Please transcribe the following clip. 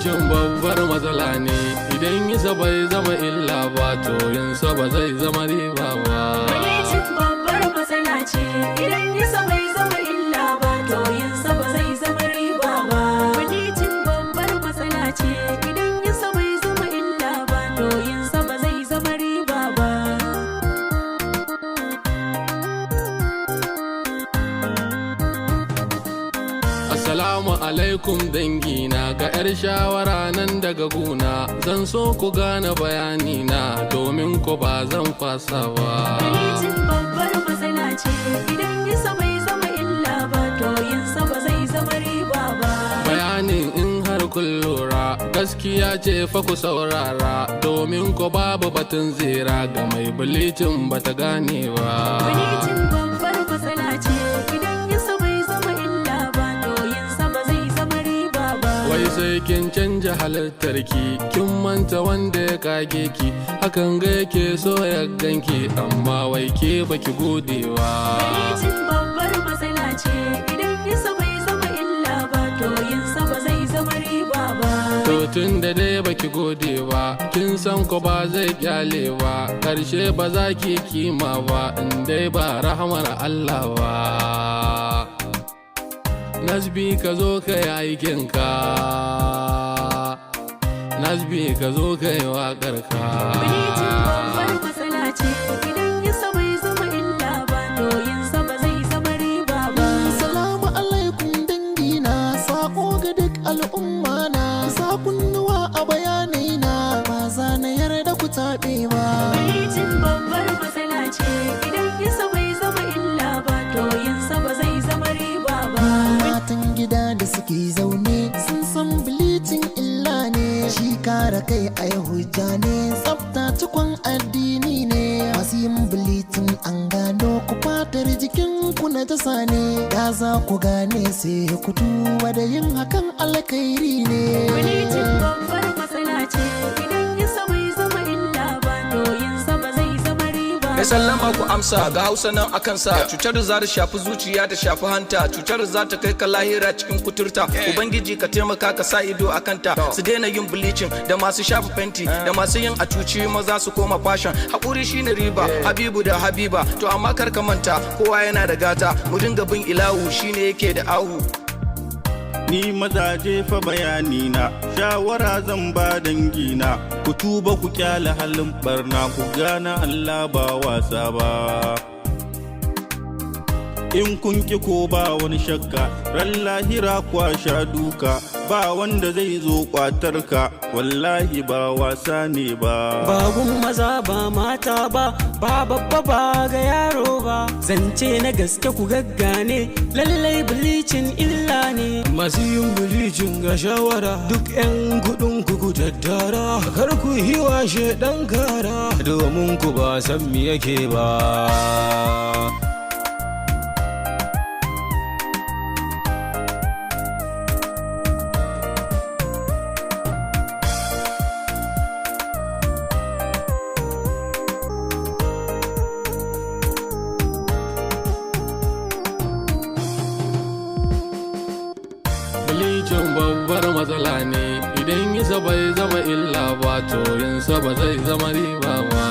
Bilicin babbar matsala ne, idan yinsa bai zama illa ba to yinsa ba zai zama riba ba. Bilicin babbar matsala ce, idan yinsa bai zama illa ba to yinsa ba zai zama riba ba. Bilicin babbar matsala ce, idan yinsa bai zama illa ba to yinsa ba zai zama riba ba. Assalamu alaikum dangina, ga 'yar shawara nan daga guna, zan so ku gane bayanina domin ku ba zan fasa ba. Bilicin babbar matsala ce, idan yinsa bai zama illa ba to yinsa ba zai zama riba ba. Bayanin in har kun lura gaskiya ce fa ku saurara, domin ku babu batun zira ga mai bilicin bata gane ba. Bilicin babbar matsala ce, idan yinsa bai zama illa ba to yinsa ba zai zama riba ba. Wai sai kin canja halittarki, kin manta wanda ya kage ki, hakan ga yake so ya ganki, amma wai ke baki godewa. Bilicin babbar matsala ce, idan yinsa bai zama illa ba to yinsa ba zai zama riba ba. To tun da dai baki gode ba, kin san ko ba zai kyale ba, karshe ba za ki kima ba in dai ba rahamar Allah ba. Nasbi ka zo ka yi aikinka, Nasbi ka zo ka yi waƙarka. Bilicin babbar matsala ce, idan yinsa bai zama illa ba to yinsa ba zai zama riba ba. Salamu alaikum dangina, sako ga duk al'umma na, sakunnuwa a bayanai na, ba za na yarda ku taɓe ba. Bilicin babbar matsala ce, idan yinsa bai zama illa ba to yinsa ba zai zama riba ba. Matan gida da suke zaune sun san bilicin illa ne, shi kare kai ai hujja ne, tsafta cikon addini ne. Masu yin bilicin an gano ku fatar jikin ku na tasa ne, da za ku gane sai ku tuba da yin hakan alkhairi ne. Bilicin babbar matsala ce, idan yinsa bai zama illa ba to yinsa ba zai zama riba Mai ba. sallama ku amsa ga Hausa nan akan sa, cutar za ta shafi zuciya ta shafi hanta, cutar za ta kai ka lahira cikin kuturta. Ubangiji ka taimaka ka sa ido a kanta, su daina yin bleaching da masu shafa fenti da masu yin a cuci maza su koma fashion. Hakuri shine riba, Habibu da Habiba, to amma kar ka manta kowa yana da gata, mu dinga bin ilahu shine yake da ahu. Ni mazaje fa bayani na, shawara zan ba dangina, ku tuba ku kyale halin barna, ku gane Allah ba wasa ba. In kun ki ko ba wani shakka, ran lahira kwa sha duka, ba wanda zai zo kwatar ka, wallahi ba wasa ne ba. Bagun maza ba mata ba, ba babba ba ga yaro ba, zance na gaske ku gaggane, lallai bilicin illa ne. Masu yin bilicin ga shawara, duk 'yan gudun ku tattara, kar ku yi wa shedan kara, domin ku ba san me yake ba. Bilicin babbar matsala ne, idan yinsa bai zama illa ba to yinsa ba zai zama riba ba.